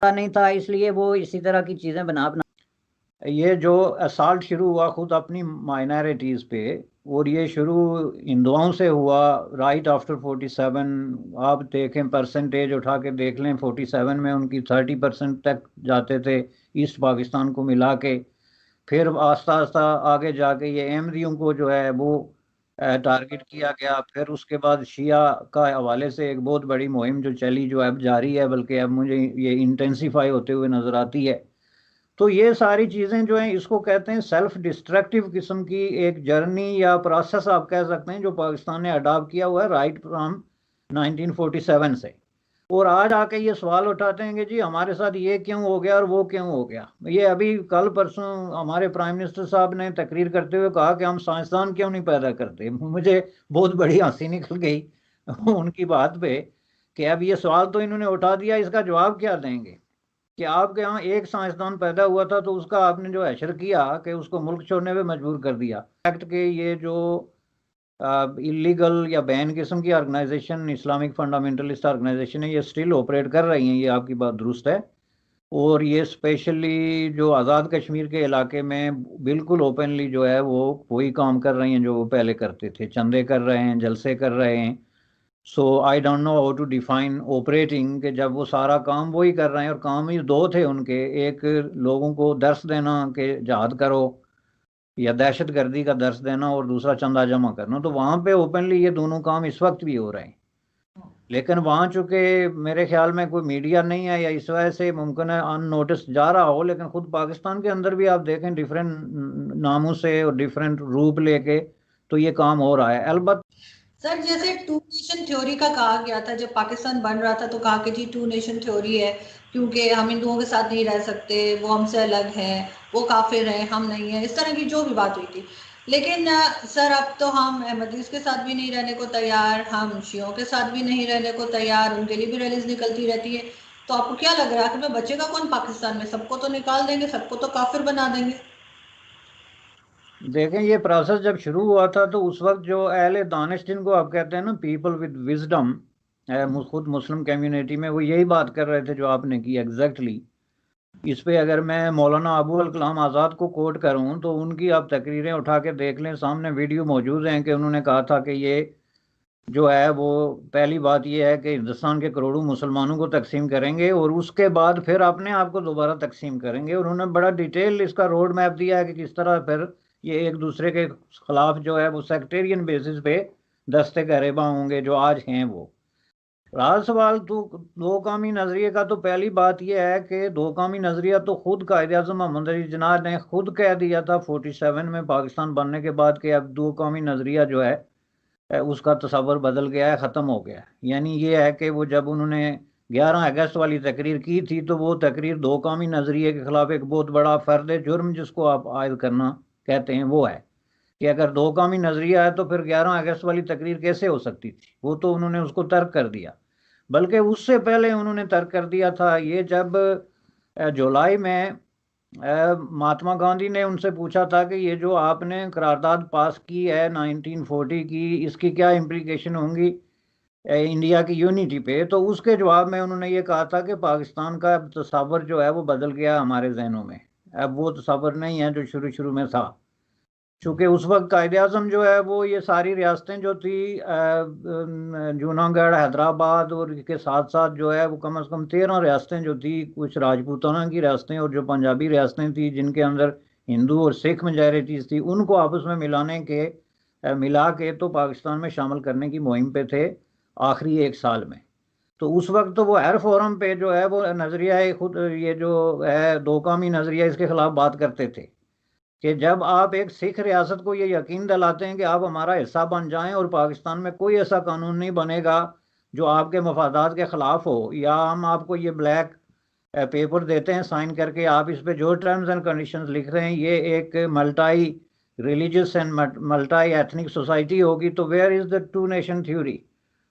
नहीं था, इसलिए वो इसी तरह की चीज़ें बना बना ये जो असाल्ट शुरू हुआ खुद अपनी माइनॉरिटीज़ पे, और ये शुरू हिंदुओं से हुआ राइट आफ्टर 47। आप देखें परसेंटेज उठा के देख लें, 47 में उनकी 30% तक जाते थे ईस्ट पाकिस्तान को मिला के। फिर आस्ता आस्ता आगे जाके ये अहमदियों को जो है वो टारगेट किया गया। फिर उसके बाद शिया का हवाले से एक बहुत बड़ी मुहिम जो चली, जो अब जारी है, बल्कि अब मुझे ये इंटेंसिफाई होते हुए नजर आती है। तो ये सारी चीज़ें जो हैं, इसको कहते हैं सेल्फ डिस्ट्रक्टिव किस्म की एक जर्नी या प्रोसेस आप कह सकते हैं, जो पाकिस्तान ने अडॉप्ट किया हुआ है राइट फ्रॉम 1947 से। और आज आके ये सवाल उठाते हैं कि जी हमारे साथ ये क्यों हो गया और वो क्यों हो गया। ये अभी कल परसों हमारे प्राइम मिनिस्टर साहब ने तकरीर करते हुए कहा कि हम साइंसदान क्यों नहीं पैदा करते। मुझे बहुत बड़ी हंसी निकल गई उनकी बात पे कि अब ये सवाल तो इन्होंने उठा दिया, इसका जवाब क्या देंगे कि आपके यहाँ एक साइंसदान पैदा हुआ था तो उसका आपने जो हशर किया कि उसको मुल्क छोड़ने पे मजबूर कर दिया। फैक्ट के ये जो इलीगल या बैन किस्म की ऑर्गेनाइजेशन, इस्लामिक फंडामेंटलिस्ट ऑर्गेनाइजेशन है, ये स्टिल ऑपरेट कर रही हैं, ये आपकी बात दुरुस्त है। और ये स्पेशली जो आज़ाद कश्मीर के इलाके में बिल्कुल ओपनली जो है वो वही काम कर रही हैं जो वो पहले करते थे, चंदे कर रहे हैं, जलसे कर रहे हैं। So I don't know how to define operating, कि जब वो सारा काम वही कर रहे हैं, और काम ही दो थे उनके, एक लोगों को दर्स देना कि जहाद करो या दहशत गर्दी का दर्स देना, और दूसरा चंदा जमा करना। तो वहां पे ओपनली ये दोनों काम इस वक्त भी हो रहे हैं। लेकिन वहां चूंकि मेरे ख्याल में कोई मीडिया नहीं है, या इस वजह से मुमकिन है अननोटिस जा रहा हो, लेकिन खुद पाकिस्तान के अंदर भी आप देखें डिफरेंट नामों से और डिफरेंट रूप लेके तो ये काम हो रहा है। अलबत् सर जैसे टू नेशन थ्योरी का कहा गया था जब पाकिस्तान बन रहा था, तो कहा कि जी टू नेशन थ्योरी है क्योंकि हम हिंदुओं के साथ नहीं रह सकते, वो हमसे अलग है, वो काफिर हैं, हम नहीं है, इस तरह की जो भी बात हुई थी। लेकिन सर अब तो हम अहमदीज के साथ भी नहीं रहने को तैयार, हम शियों के साथ भी नहीं रहने को तैयार, उनके लिए भी रैलीज निकलती रहती है। तो आपको क्या लग रहा है आखिर में बचेगा कौन पाकिस्तान में? सबको तो निकाल देंगे, सबको तो काफिर बना देंगे। देखें, ये प्रोसेस जब शुरू हुआ था तो उस वक्त जो अहले दानिश, जिनको आप कहते हैं ना पीपल विद विजडम, खुद मुस्लिम कम्युनिटी में वो यही बात कर रहे थे जो आपने की एग्जैक्टली। इस पे अगर मैं मौलाना अबू अल कलाम आज़ाद को कोट करूं तो उनकी आप तकरीरें उठा के देख लें, सामने वीडियो मौजूद हैं कि उन्होंने कहा था कि ये जो है वो, पहली बात ये है कि हिंदुस्तान के करोड़ों मुसलमानों को तकसीम करेंगे और उसके बाद फिर अपने आप को दोबारा तकसीम करेंगे। और उन्होंने बड़ा डिटेल इसका रोड मैप दिया है कि किस तरह फिर ये एक दूसरे के खिलाफ जो है वो सेक्टेरियन बेसिस पे दस्ते गरेबा होंगे जो आज हैं वो। रहा सवाल तो दो कौमी नजरिए का, तो पहली बात यह है कि दो कौमी नजरिया तो खुद कायद आज़म मोहम्मद अली जिन्ना ने खुद कह दिया था 47 में पाकिस्तान बनने के बाद कि अब दो कौमी नजरिया जो है उसका तस्वर बदल गया है, ख़त्म हो गया है। यानी ये है कि वो जब उन्होंने 11 अगस्त वाली तकरीर की थी तो वो तकरीर दो कौमी नज़रिए के खिलाफ एक बहुत बड़ा फ़र्द जुर्म जिसको आप आयद करना कहते हैं वो है, कि अगर दो कौमी नज़रिया है तो फिर 11 अगस्त वाली तकरीर कैसे हो सकती थी। वो तो उन्होंने उसको तर्क कर दिया। बल्कि उससे पहले उन्होंने तर्क कर दिया था ये, जब जुलाई में महात्मा गांधी ने उनसे पूछा था कि ये जो आपने करारदाद पास की है 1940 की, इसकी क्या इम्प्लीकेशन होंगी इंडिया की यूनिटी पे, तो उसके जवाब में उन्होंने ये कहा था कि पाकिस्तान का अब तस्वर जो है वो बदल गया हमारे जहनों में। अब वो तस्वर नहीं है जो शुरू शुरू में था। चूंकि उस वक्त कायद आज़म जो है वो ये सारी रियासतें जो थी जूनागढ़, हैदराबाद, और इसके साथ साथ जो है वो कम से कम 13 रियासतें जो थी, कुछ राजपूताना की रियासतें और जो पंजाबी रियासतें थी जिनके अंदर हिंदू और सिख मेजॉरिटीज थी, उनको आपस में मिलाने के मिला के तो पाकिस्तान में शामिल करने की मुहिम पे थे आखिरी 1 साल में। तो उस वक्त तो वो हर फोरम पे जो है वो नज़रिया खुद, ये जो है दो कौमी नज़रिया, इसके खिलाफ बात करते थे कि जब आप एक सिख रियासत को ये यकीन दिलाते हैं कि आप हमारा हिस्सा बन जाएं और पाकिस्तान में कोई ऐसा कानून नहीं बनेगा जो आपके मफादात के खिलाफ हो, या हम आपको ये ब्लैक पेपर देते हैं साइन करके, आप इस पे जो टर्म्स एंड कंडीशंस लिख रहे हैं ये एक multi religious and multi ethnic society होगी, तो where is the two nation theory.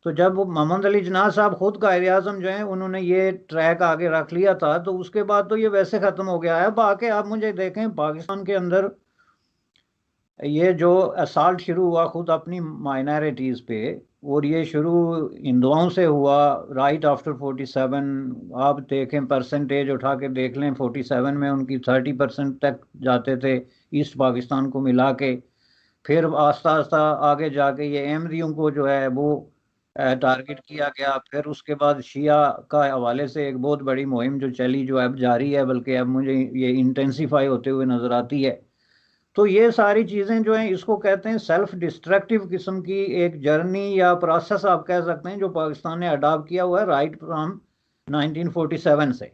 तो जब मोहम्मद अली जिन्ना साहब खुद कायद आज़म जो है उन्होंने ये ट्रैक आगे रख लिया था, तो उसके बाद तो ये वैसे ख़त्म हो गया है। बाकी आप मुझे देखें पाकिस्तान के अंदर ये जो असाल्ट शुरू हुआ खुद अपनी माइनॉरिटीज़ पे, और ये शुरू हिंदुओं से हुआ राइट आफ्टर 47। आप देखें परसेंटेज उठा के देख लें, 47 में उनकी 30% तक जाते थे ईस्ट पाकिस्तान को मिला के। फिर आस्ता आस्ता आगे जाके ये अहमदियों को जो है वो टारगेट किया गया। फिर उसके बाद शिया का हवाले से एक बहुत बड़ी मुहिम जो चली, जो अब जारी है, बल्कि अब मुझे ये इंटेंसिफाई होते हुए नजर आती है। तो ये सारी चीज़ें जो हैं, इसको कहते हैं सेल्फ डिस्ट्रक्टिव किस्म की एक जर्नी या प्रोसेस आप कह सकते हैं, जो पाकिस्तान ने अडॉप्ट किया हुआ है राइट फ्रॉम 1947 से।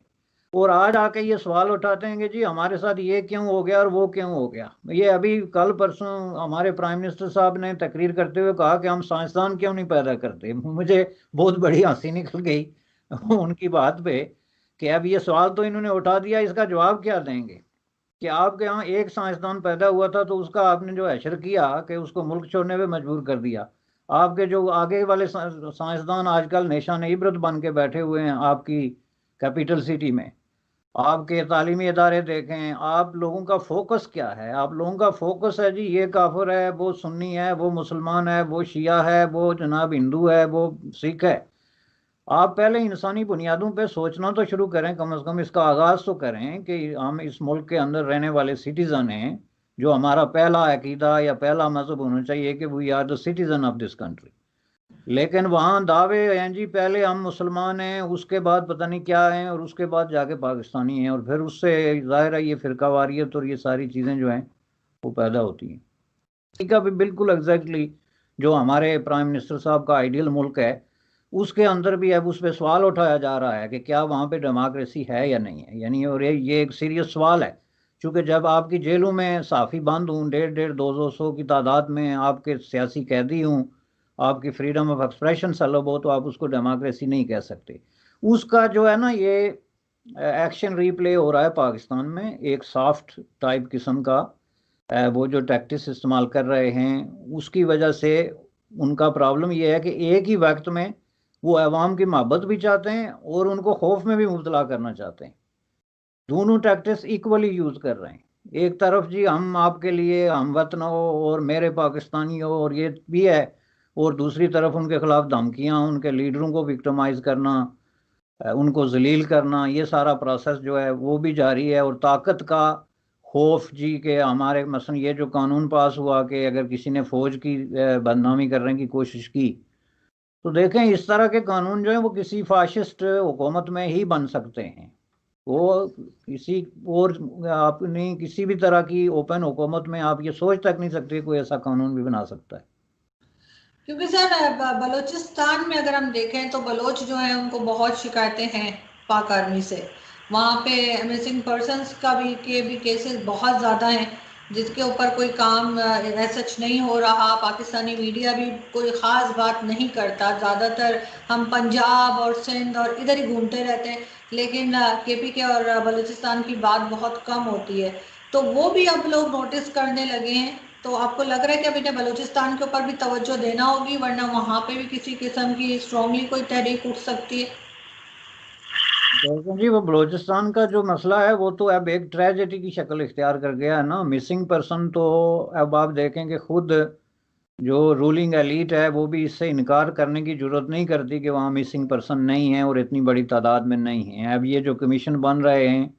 और आज आके ये सवाल उठाते हैं कि जी हमारे साथ ये क्यों हो गया और वो क्यों हो गया। ये अभी कल परसों हमारे प्राइम मिनिस्टर साहब ने तकरीर करते हुए कहा कि हम साइंसदान क्यों नहीं पैदा करते। मुझे बहुत बड़ी हंसी निकल गई उनकी बात पे कि अब ये सवाल तो इन्होंने उठा दिया, इसका जवाब क्या देंगे कि आपके यहाँ एक साइंसदान पैदा हुआ था तो उसका आपने जो हशर किया कि उसको मुल्क छोड़ने पे मजबूर कर दिया। आपके जो आगे वाले साइंसदान आजकल निशान इबरत बन के बैठे हुए हैं आपकी कैपिटल सिटी में। आपके तालीमी इदारे देखें, आप लोगों का फोकस क्या है। आप लोगों का फोकस है जी ये काफिर है, वो सुन्नी है, वो मुसलमान है, वो शिया है, वो जनाब हिंदू है, वो सिख है। आप पहले इंसानी बुनियादों पे सोचना तो शुरू करें, कम से कम इसका आगाज तो करें कि हम इस मुल्क के अंदर रहने वाले सिटीजन हैं। जो हमारा पहला अकीदा या पहला मजहब होना चाहिए कि we are the citizen of this country. लेकिन वहाँ दावे हैं जी पहले हम मुसलमान हैं, उसके बाद पता नहीं क्या हैं, और उसके बाद जाके पाकिस्तानी हैं, और फिर उससे जाहिर है ये फिरकावारियत और ये सारी चीज़ें जो हैं वो पैदा होती हैं। ठीक है, भी बिल्कुल एग्जैक्टली जो हमारे प्राइम मिनिस्टर साहब का आइडियल मुल्क है, उसके अंदर भी अब उस पर सवाल उठाया जा रहा है कि क्या वहाँ पे डेमोक्रेसी है या नहीं है, यानी। और ये एक सीरियस सवाल है, क्योंकि जब आपकी जेलों में साफ़ी बंद हूँ, 150-200 की तादाद में आपके सियासी कैदी हूँ, आपकी फ्रीडम ऑफ एक्सप्रेशन सलब हो, तो आप उसको डेमोक्रेसी नहीं कह सकते। उसका जो है ना ये एक्शन रिप्ले हो रहा है पाकिस्तान में, एक सॉफ्ट टाइप किस्म का वो जो टैक्टिस इस्तेमाल कर रहे हैं, उसकी वजह से उनका प्रॉब्लम ये है कि एक ही वक्त में वो अवाम की मोहब्बत भी चाहते हैं और उनको खौफ में भी मुब्तला करना चाहते हैं। दोनों टैक्टिस इक्वली यूज़ कर रहे हैं। एक तरफ जी हम आपके लिए हम वतन हो और मेरे पाकिस्तानी हो, और ये भी है, और दूसरी तरफ उनके खिलाफ धमकियाँ, उनके लीडरों को विक्टिमाइज करना, उनको जलील करना, ये सारा प्रोसेस जो है वो भी जारी है। और ताकत का खौफ जी के हमारे मसलन ये जो कानून पास हुआ कि अगर किसी ने फौज की बदनामी करने की कोशिश की, तो देखें इस तरह के कानून जो है वो किसी फाशिस्ट हुकूमत में ही बन सकते हैं। वो किसी और अपनी किसी भी तरह की ओपन हुकूमत में आप ये सोच तक नहीं सकते कोई ऐसा कानून भी बना सकता है। क्योंकि सर बलूचिस्तान में अगर हम देखें तो बलोच जो है उनको बहुत शिकायतें हैं पाक आर्मी से। वहाँ पे मिसिंग पर्सन्स का भी केसेस बहुत ज़्यादा हैं, जिसके ऊपर कोई काम सच नहीं हो रहा। पाकिस्तानी मीडिया भी कोई ख़ास बात नहीं करता। ज़्यादातर हम पंजाब और सिंध और इधर ही घूमते रहते हैं, लेकिन KPK और बलूचिस्तान की बात बहुत कम होती है। तो वो भी अब लोग नोटिस करने लगे हैं। तो आपको लग रहा है कि अब इन्हें बलूचिस्तान के ऊपर भी तवज्जो देना होगी, वरना वहाँ पे भी किसी किस्म की स्ट्रांगली कोई तहरीक उठ सकती है? देखो जी, वो बलूचिस्तान का जो मसला है वो तो अब एक ट्रेजेडी की शक्ल इख्तियार कर गया है ना। मिसिंग पर्सन तो अब आप देखें कि खुद जो रूलिंग एलीट है वो भी इससे इनकार करने की जरूरत नहीं करती कि वहाँ मिसिंग पर्सन नहीं है और इतनी बड़ी तादाद में नहीं है। अब ये जो कमीशन बन रहे हैं,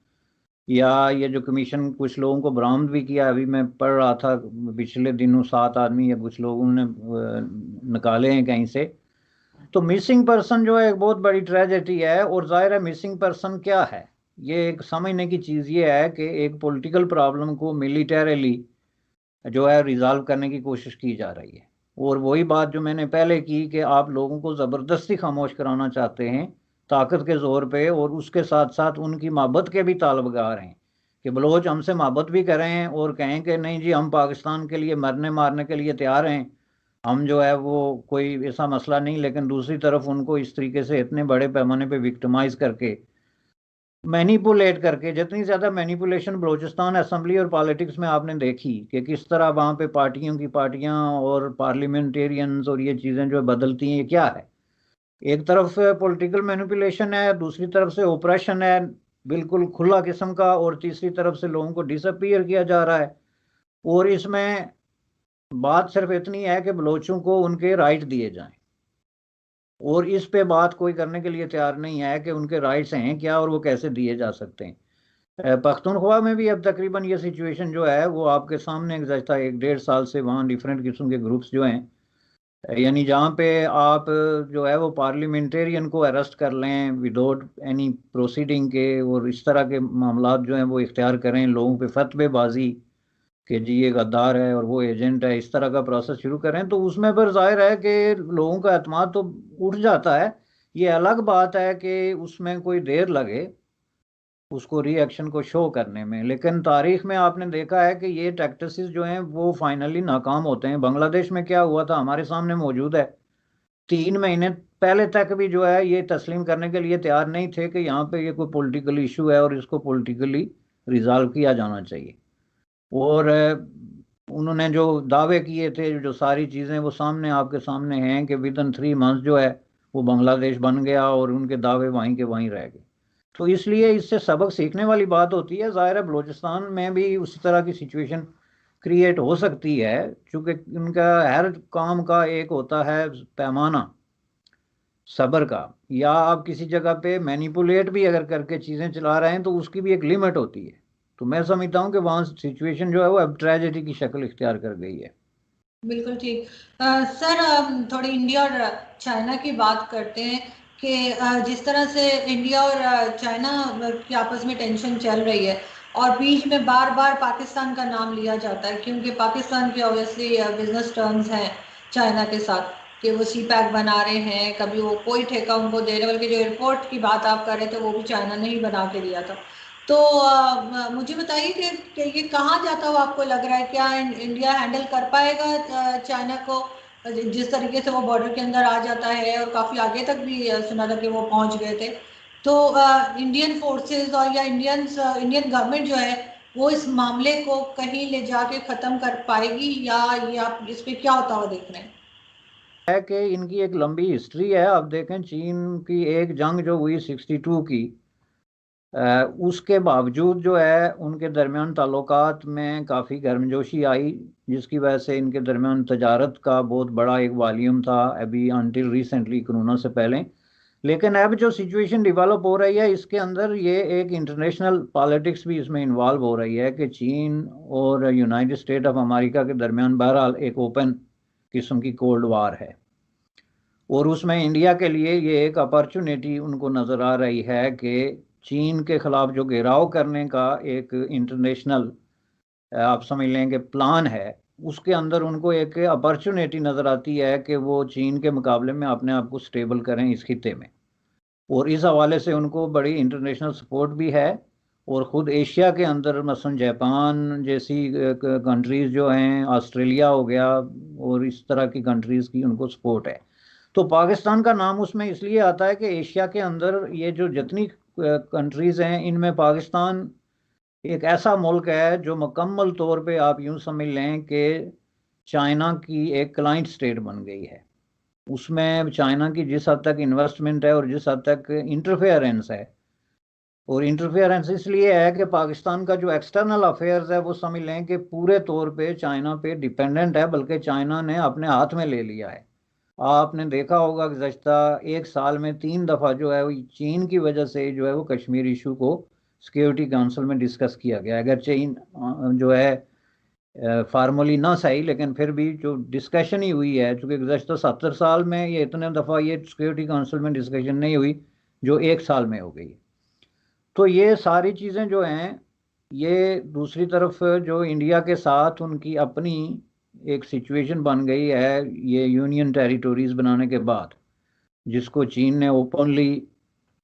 या ये जो कमीशन कुछ लोगों को बरामद भी किया, अभी मैं पढ़ रहा था पिछले दिनों 7 आदमी या कुछ लोगों ने निकाले हैं कहीं से। तो मिसिंग पर्सन जो है एक बहुत बड़ी ट्रेजेडी है। और जाहिर है मिसिंग पर्सन क्या है, ये एक समझने की चीज़ ये है कि एक पॉलिटिकल प्रॉब्लम को मिलिटरीली जो है रिजॉल्व करने की कोशिश की जा रही है। और वही बात जो मैंने पहले की कि आप लोगों को ज़बरदस्ती खामोश कराना चाहते हैं ताकत के ज़ोर पे, और उसके साथ साथ उनकी मोहब्बत के भी तालबगार हैं कि बलोच हमसे मोहब्बत भी करें और कहें कि नहीं जी हम पाकिस्तान के लिए मरने मारने के लिए तैयार हैं, हम जो है वो कोई ऐसा मसला नहीं। लेकिन दूसरी तरफ उनको इस तरीके से इतने बड़े पैमाने पे विक्टिमाइज करके, मैनिपुलेट करके, जितनी ज़्यादा मैनिपुलेशन बलूचिस्तान असेंबली और पॉलिटिक्स में आपने देखी कि किस तरह वहाँ पे पार्टियों की पार्टियाँ और पार्लियामेंटेरियंस और ये चीज़ें जो बदलती हैं, ये क्या है। एक तरफ पॉलिटिकल मैनिपुलेशन है, दूसरी तरफ से ऑपरेशन है बिल्कुल खुला किस्म का, और तीसरी तरफ से लोगों को डिसअपीयर किया जा रहा है। और इसमें बात सिर्फ इतनी है कि बलोचों को उनके राइट दिए जाएं। और इस पे बात कोई करने के लिए तैयार नहीं है कि उनके राइट्स हैं क्या और वो कैसे दिए जा सकते हैं। पख्तूनख्वा में भी अब तकरीबन ये सिचुएशन जो है वो आपके सामने गुज़श्ता 1-1.5 साल से वहाँ डिफरेंट किस्म के ग्रुप्स जो हैं, यानी जहाँ पे आप जो है वो पार्लियामेंटेरियन को अरेस्ट कर लें विदाउट एनी प्रोसीडिंग के, और इस तरह के मामलात जो हैं वो इख्तियार करें, लोगों पे फतवेबाजी कि जी ये गद्दार है और वो एजेंट है, इस तरह का प्रोसेस शुरू करें, तो उसमें फिर जाहिर है कि लोगों का एतमाद तो उठ जाता है। ये अलग बात है कि उसमें कोई देर लगे उसको रिएक्शन को शो करने में, लेकिन तारीख में आपने देखा है कि ये टैक्टिस जो हैं वो फाइनली नाकाम होते हैं। बांग्लादेश में क्या हुआ था हमारे सामने मौजूद है। 3 महीने पहले तक भी जो है ये तस्लीम करने के लिए तैयार नहीं थे कि यहाँ पे ये कोई पॉलिटिकल इशू है और इसको पॉलिटिकली रिजॉल्व किया जाना चाहिए। और उन्होंने जो दावे किए थे, जो सारी चीज़ें वो सामने आपके सामने हैं कि विद इन 3 मंथ जो है वो बांग्लादेश बन गया और उनके दावे वहीं के वहीं रह गए। तो इसलिए इससे सबक सीखने वाली बात होती है। ज़ाहिर है बलूचिस्तान में भी उसी तरह की सिचुएशन क्रिएट हो सकती है, क्योंकि उनका हर काम का एक होता है पैमाना सब्र का, या आप किसी जगह पे मैनिपुलेट भी अगर करके चीज़ें चला रहे हैं तो उसकी भी एक लिमिट होती है। तो मैं समझता हूँ कि वहाँ सिचुएशन जो है वो अब ट्रेजेडी की शक्ल इख्तियार कर गई है। बिल्कुल ठीक। सर, थोड़ी इंडिया और चाइना की बात करते हैं कि जिस तरह से इंडिया और चाइना की आपस में टेंशन चल रही है और बीच में बार बार पाकिस्तान का नाम लिया जाता है, क्योंकि पाकिस्तान के ऑब्वियसली बिजनेस टर्म्स हैं चाइना के साथ कि वो सी पैक बना रहे हैं, कभी वो कोई ठेका उनको दे रहे, बल्कि जो एयरपोर्ट की बात आप कर रहे थे वो भी चाइना ने ही बना के दिया था। तो मुझे बताइए कि ये कहाँ जाता हुआ आपको लग रहा है? क्या इंडिया हैंडल कर पाएगा चाइना को? जिस तरीके से वो बॉर्डर के अंदर आ जाता है और काफ़ी आगे तक भी सुना था कि वो पहुंच गए थे। तो इंडियन फोर्सेस और या इंडियन गवर्नमेंट जो है वो इस मामले को कहीं ले जाके ख़त्म कर पाएगी, या ये आप इस पे क्या होता हुआ देख रहे हैं? है कि इनकी एक लंबी हिस्ट्री है। अब देखें चीन की एक जंग जो हुई 62 की, उसके बावजूद जो है उनके दरमियान ताल्लुकात में काफ़ी गर्मजोशी आई, जिसकी वजह से इनके दरमियान तजारत का बहुत बड़ा एक वॉल्यूम था अभी अनटिल रिसेंटली, कोरोना से पहले। लेकिन अब जो सिचुएशन डेवलप हो रही है इसके अंदर ये एक इंटरनेशनल पॉलिटिक्स भी इसमें इन्वॉल्व हो रही है कि चीन और यूनाइटेड स्टेट ऑफ अमेरिका के दरमियान बहरहाल एक ओपन किस्म की कोल्ड वार है, और उसमें इंडिया के लिए ये एक अपॉर्चुनिटी उनको नज़र आ रही है कि चीन के खिलाफ जो घेराव करने का एक इंटरनेशनल आप समझ लें कि प्लान है, उसके अंदर उनको एक अपॉर्चुनिटी नज़र आती है कि वो चीन के मुकाबले में अपने आप को स्टेबल करें इस खिते में। और इस हवाले से उनको बड़ी इंटरनेशनल सपोर्ट भी है, और ख़ुद एशिया के अंदर मसलन जापान जैसी कंट्रीज़ जो हैं, ऑस्ट्रेलिया हो गया, और इस तरह की कंट्रीज़ की उनको सपोर्ट है। तो पाकिस्तान का नाम उसमें इसलिए आता है कि एशिया के अंदर ये जो जितनी कंट्रीज़ हैं इनमें पाकिस्तान एक ऐसा मुल्क है जो मुकम्मल तौर पे आप यूँ समझ लें कि चाइना की एक क्लाइंट स्टेट बन गई है। उसमें चाइना की जिस हद तक इन्वेस्टमेंट है और जिस हद तक इंटरफेरेंस है, और इंटरफेरेंस इसलिए है कि पाकिस्तान का जो एक्सटर्नल अफेयर्स है वो समझ लें कि पूरे तौर पे चाइना पे डिपेंडेंट है, बल्कि चाइना ने अपने हाथ में ले लिया है। आपने देखा होगा कि गुज़श्ता 1 साल में 3 दफ़ा जो है वो चीन की वजह से जो है वो कश्मीर इशू को सिक्योरिटी काउंसिल में डिस्कस किया गया। अगर चीन जो है फार्मली ना सही, लेकिन फिर भी जो डिस्कशन ही हुई है, चूँकि गुज़श्ता 70 साल में ये इतने दफ़ा ये सिक्योरिटी काउंसिल में डिस्कशन नहीं हुई जो 1 साल में हो गई। तो ये सारी चीज़ें जो हैं, ये दूसरी तरफ जो इंडिया के साथ उनकी अपनी एक सिचुएशन बन गई है ये यूनियन टेरिटोरीज बनाने के बाद, जिसको चीन ने ओपनली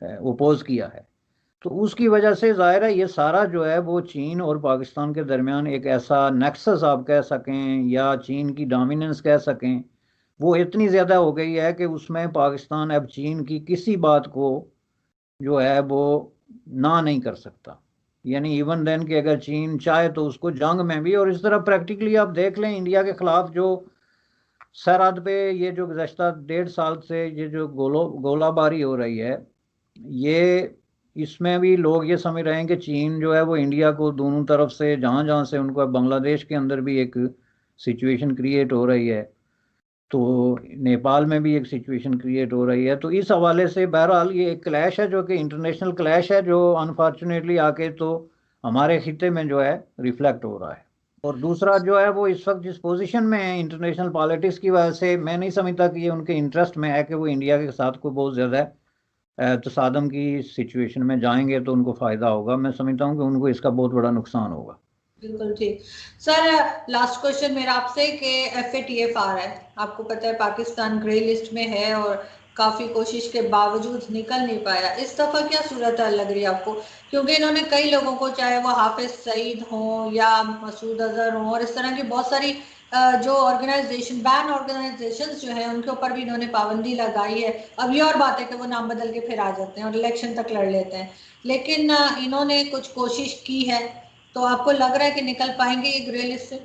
ओपोज किया है। तो उसकी वजह से ज़ाहिर है ये सारा जो है वो चीन और पाकिस्तान के दरमियान एक ऐसा नेक्सस आप कह सकें या चीन की डोमिनेंस कह सकें, वो इतनी ज़्यादा हो गई है कि उसमें पाकिस्तान अब चीन की किसी बात को जो है वो ना नहीं कर सकता। यानी इवन देन कि अगर चीन चाहे तो उसको जंग में भी, और इस तरह प्रैक्टिकली आप देख लें इंडिया के ख़िलाफ़ जो सरहद पे ये जो गुज़श्ता 1.5 साल से ये जो गोलाबारी हो रही है, ये इसमें भी लोग ये समझ रहे हैं कि चीन जो है वो इंडिया को दोनों तरफ से जहाँ जहाँ से उनको बांग्लादेश के अंदर भी एक सिचुएशन क्रिएट हो रही है, तो नेपाल में भी एक सिचुएशन क्रिएट हो रही है। तो इस हवाले से बहरहाल ये एक क्लैश है जो कि इंटरनेशनल क्लैश है, जो अनफॉर्चुनेटली आके तो हमारे खिते में जो है रिफ्लेक्ट हो रहा है। और दूसरा जो है वो इस वक्त जिस पोजीशन में है इंटरनेशनल पॉलिटिक्स की वजह से, मैं नहीं समझता कि ये उनके इंटरेस्ट में है कि वो इंडिया के साथ कोई बहुत ज़्यादा तसादम की सिचुएशन में जाएंगे तो उनको फ़ायदा होगा। मैं समझता हूँ कि उनको इसका बहुत बड़ा नुकसान होगा। बिल्कुल ठीक। सर लास्ट क्वेश्चन मेरा आपसे कि FATF आ रहा है, आपको पता है पाकिस्तान ग्रे लिस्ट में है और काफी कोशिश के बावजूद निकल नहीं पाया। इस दफा क्या सूरत लग रही है आपको? क्योंकि इन्होंने कई लोगों को, चाहे वो हाफिज सईद हो या मसूद अजहर हो और इस तरह की बहुत सारी जो ऑर्गेनाइजेशन, बैन ऑर्गेनाइजेशन जो है, उनके ऊपर भी इन्होंने पाबंदी लगाई है। अब ये और बात है कि वो नाम बदल के फिर आ जाते हैं और इलेक्शन तक लड़ लेते हैं, लेकिन इन्होंने कुछ कोशिश की है। तो आपको लग रहा है कि निकल पाएंगे ये ग्रे लिस्ट से?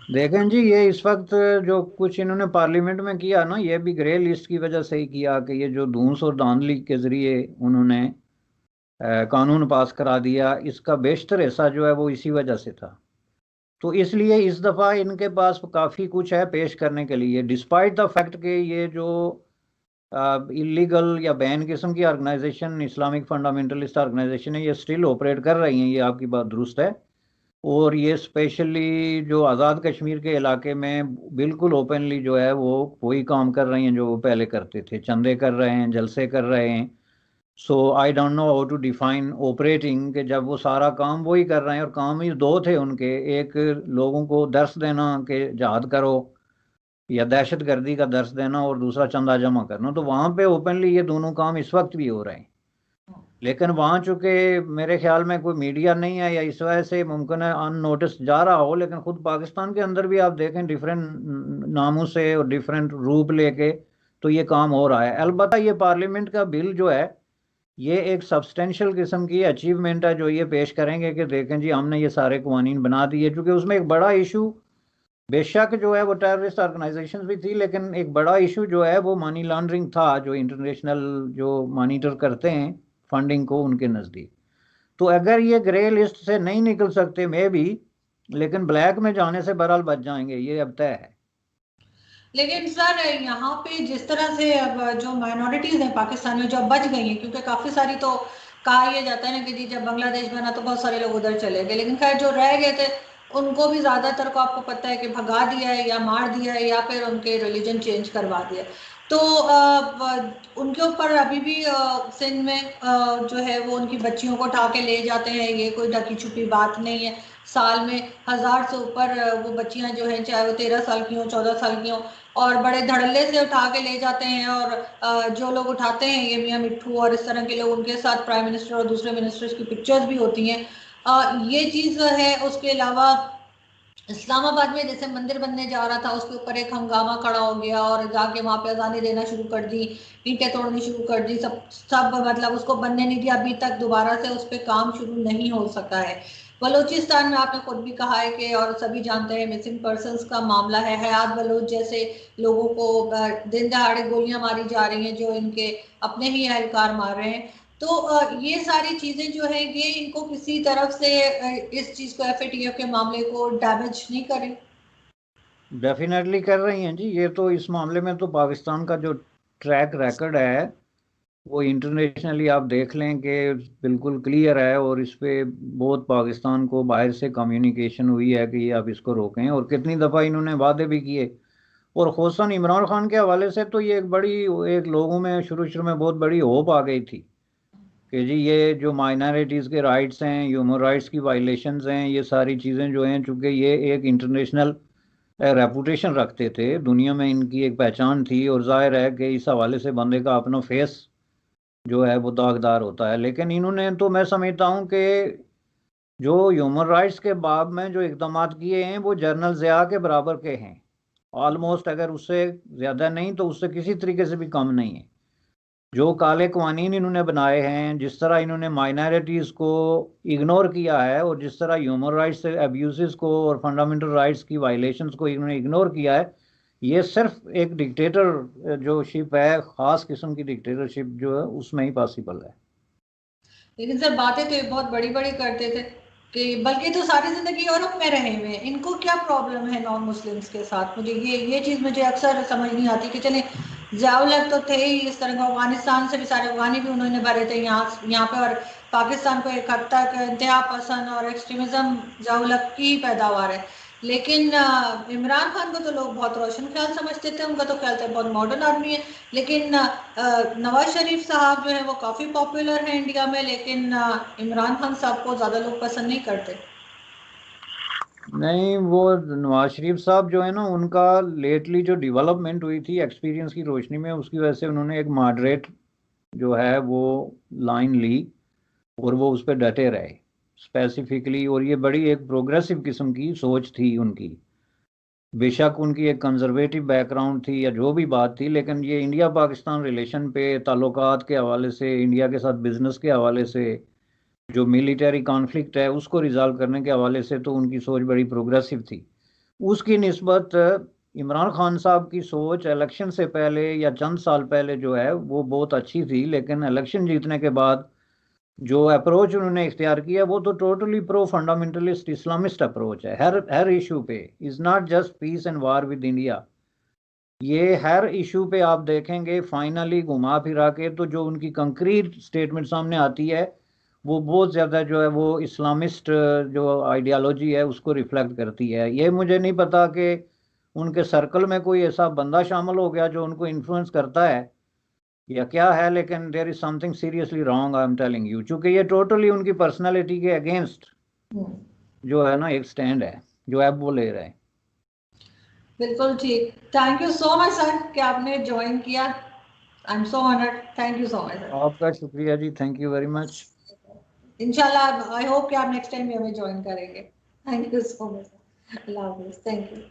देखें जी, ये इस वक्त जो कुछ इन्होंने पार्लियामेंट में किया ना, ये भी ग्रे लिस्ट की वजह से ही किया कि ये जो धूस और धांधली के जरिए उन्होंने कानून पास करा दिया, इसका बेशतर हिस्सा जो है वो इसी वजह से था। तो इसलिए इस दफ़ा इनके पास काफ़ी कुछ है पेश करने के लिए, डिस्पाइट द फैक्ट कि ये जो इलीगल या बैन किस्म की ऑर्गेनाइजेशन, इस्लामिक फंडामेंटलिस्ट ऑर्गेनाइजेशन है, ये स्टिल ऑपरेट कर रही हैं, ये आपकी बात दुरुस्त है। और ये स्पेशली जो आज़ाद कश्मीर के इलाके में बिल्कुल ओपनली जो है वो वही काम कर रही हैं जो वो पहले करते थे, चंदे कर रहे हैं, जलसे कर रहे हैं। So I don't know how to define operating, कि जब वो सारा काम वही कर रहे हैं और काम ही दो थे उनके, एक लोगों को दर्स देना कि जहाद करो या दहशत गर्दी का दर्स देना, और दूसरा चंदा जमा करना, तो वहाँ पे ओपनली ये दोनों काम इस वक्त भी हो रहे हैं। लेकिन वहाँ चूंकि मेरे ख्याल में कोई मीडिया नहीं है या इस वजह से मुमकिन है अननोटिस जा रहा हो, लेकिन खुद पाकिस्तान के अंदर भी आप देखें डिफरेंट नामों से और डिफरेंट रूप लेके तो ये काम हो रहा है। अलबत्ता ये पार्लियामेंट का बिल जो है ये एक सब्सटेंशियल किस्म की अचीवमेंट है जो ये पेश करेंगे कि देखें जी हमने ये सारे कवानीन बना दिए, क्योंकि उसमें एक बड़ा इशू बेशक जो है वो टेररिस्ट ऑर्गेनाइजेशन भी थी, लेकिन एक बड़ा इशू जो है वो मनी लॉन्ड्रिंग था, जो इंटरनेशनल जो मॉनिटर करते हैं फंडिंग को उनके नज़दीक। तो अगर ये ग्रे लिस्ट से नहीं निकल सकते मे भी, लेकिन ब्लैक में जाने से बहरहाल बच जाएंगे, ये अब तय है। लेकिन सर यहाँ पे जिस तरह से अब जो माइनॉरिटीज हैं पाकिस्तान में जो अब बच गई हैं, क्योंकि काफी सारी तो कहा यह जाता है ना कि जी जब बांग्लादेश बना तो बहुत सारे लोग उधर चले गए, लेकिन खैर जो रह गए थे उनको भी ज्यादातर को आपको पता है कि भगा दिया है या मार दिया है या फिर उनके रिलीजन चेंज करवा दिया। तो उनके ऊपर अभी भी सिंध में जो है वो उनकी बच्चियों को उठा के ले जाते हैं, ये कोई ढकी छुपी बात नहीं है। साल में 1000 से ऊपर वो बच्चियां जो हैं, चाहे वो 13 साल की हो, 14 साल की हो, और बड़े धड़ल्ले से उठा के ले जाते हैं। और जो लोग उठाते हैं ये मियाँ मिट्ठू और इस तरह के लोग, उनके साथ प्राइम मिनिस्टर और दूसरे मिनिस्टर्स की पिक्चर्स भी होती हैं। ये चीज है। उसके अलावा इस्लामाबाद में जैसे मंदिर बनने जा रहा था, उसके ऊपर एक हंगामा खड़ा हो गया और जाके वहां पे अजानें देना शुरू कर दी, ईंटें तोड़नी शुरू कर दी, सब सब मतलब उसको बनने नहीं दिया। अभी तक दोबारा से उस पर काम शुरू नहीं हो सका है। बलूचिस्तान में आपने खुद भी कहा है कि, और सभी जानते हैं, मिसिंग पर्सनस का मामला है। हयात बलोच जैसे लोगों को दिन दहाड़े गोलियां मारी जा रही हैं, जो इनके अपने ही एहलकार मार रहे हैं। तो ये सारी चीजें जो है ये इनको किसी तरफ से इस चीज को, FATF के मामले को डैमेज नहीं करें? डेफिनेटली कर रही हैं जी। ये तो इस मामले में तो पाकिस्तान का जो ट्रैक रिकॉर्ड है वो इंटरनेशनली आप देख लें कि बिल्कुल क्लियर है, और इस पे बहुत पाकिस्तान को बाहर से कम्युनिकेशन हुई है कि आप इसको रोकें, और कितनी दफ़ा इन्होंने वादे भी किए। और खुसूसन इमरान खान के हवाले से तो ये एक बड़ी, एक लोगों में शुरू शुरू में बहुत बड़ी होप आ गई थी कि जी ये जो माइनॉरिटीज़ के राइट्स हैं, ह्यूमन राइट्स की वायलेशंस हैं, ये सारी चीज़ें जो हैं, चूँकि ये एक इंटरनेशनल रेपुटेशन रखते थे, दुनिया में इनकी एक पहचान थी, और जाहिर है कि इस हवाले से बंदे का अपना फेस जो है वो दागदार होता है। लेकिन इन्होंने तो, मैं समझता हूँ कि जो ह्यूमन राइट्स के बाब में जो इकदाम किए हैं वो जनरल ज़िया के बराबर के हैं ऑलमोस्ट, अगर उससे ज़्यादा नहीं तो उससे किसी तरीके से भी कम नहीं है। जो काले कवानीन इन्होंने बनाए हैं, जिस तरह इन्होंने माइनॉरिटीज़ को इग्नोर किया है, और जिस तरह ह्यूमन राइट्स से अब्यूज़ को और फंडामेंटल राइट्स की वायलेशंस को इन्होंने इग्नोर किया है, ये सिर्फ एक डिक्टेटर जो शिप है, ख़ास किस्म की डिक्टेटरशिप जो है, उसमें ही पॉसिबल है। लेकिन सर बातें तो ये बहुत बड़ी बड़ी करते थे। कि बल्कि तो सारी जिंदगी यूरोप में रहे हुए हैं, इनको क्या प्रॉब्लम है नॉन मुस्लिम्स के साथ? मुझे ये चीज मुझे अक्सर समझ नहीं आती कि चले ज़ियाउल तो थे ही इस तरह का, अफगानिस्तान से भी सारे अफगानी भी उन्होंने भरे थे यहाँ पे, और पाकिस्तान को एक हद तक इंतहा पसंद और एक्सट्रीमिज्म ज़ियाउल की ही पैदावार है। लेकिन इमरान खान को तो लोग बहुत रोशन ख्याल समझते थे, उनका तो ख्याल था बहुत मॉडर्न आदमी है। लेकिन नवाज शरीफ साहब जो है वो काफी पॉपुलर है इंडिया में, लेकिन इमरान खान साहब को ज्यादा लोग पसंद नहीं करते। नहीं, वो नवाज शरीफ साहब जो है ना, उनका लेटली जो डेवलपमेंट हुई थी एक्सपीरियंस की रोशनी में, उसकी वजह से उन्होंने एक मॉडरेट जो है वो लाइन ली और वो उस पर डटे रहे स्पेसिफिकली। और ये बड़ी एक प्रोग्रेसिव किस्म की सोच थी उनकी। बेशक उनकी एक कंजर्वेटिव बैकग्राउंड थी या जो भी बात थी, लेकिन ये इंडिया पाकिस्तान रिलेशन पे ताल्लुकात के हवाले से, इंडिया के साथ बिजनेस के हवाले से, जो मिलिटरी कॉन्फ्लिक्ट है उसको रिजॉल्व करने के हवाले से, तो उनकी सोच बड़ी प्रोग्रेसिव थी। उसकी निस्बत इमरान खान साहब की सोच इलेक्शन से पहले या चंद साल पहले जो है वो बहुत अच्छी थी, लेकिन इलेक्शन जीतने के बाद जो अप्रोच उन्होंने इख्तियार किया वो तो totally pro fundamentalist Islamist approach है। हर इशू पे, is not just peace and war with India, ये हर इशू पे आप देखेंगे फाइनली घुमा फिरा के तो जो उनकी कंक्रीट स्टेटमेंट सामने आती है वो बहुत ज़्यादा जो है वो इस्लामिस्ट जो आइडियालॉजी है उसको रिफ्लेक्ट करती है। ये मुझे नहीं पता कि उनके सर्कल में कोई ऐसा बंदा शामिल हो गया जो उनको इन्फ्लुएंस करता है या क्या है, लेकिन there is something seriously wrong, I am telling you, क्योंकि ये टोटली उनकी पर्सनालिटी के अगेंस्ट जो है ना एक स्टैंड है जो अब वो ले रहे हैं। बिल्कुल ठीक। Thank you so much sir कि आपने ज्वाइन किया। I am so honoured. Thank you so much sir. आपका शुक्रिया जी, थैंक यू वेरी मच। इंशाल्लाह आई होप कि आप नेक्स्ट टाइम भी हमें ज्वाइन करेंगे। Thank you so much. Allah Hafiz. Thank you.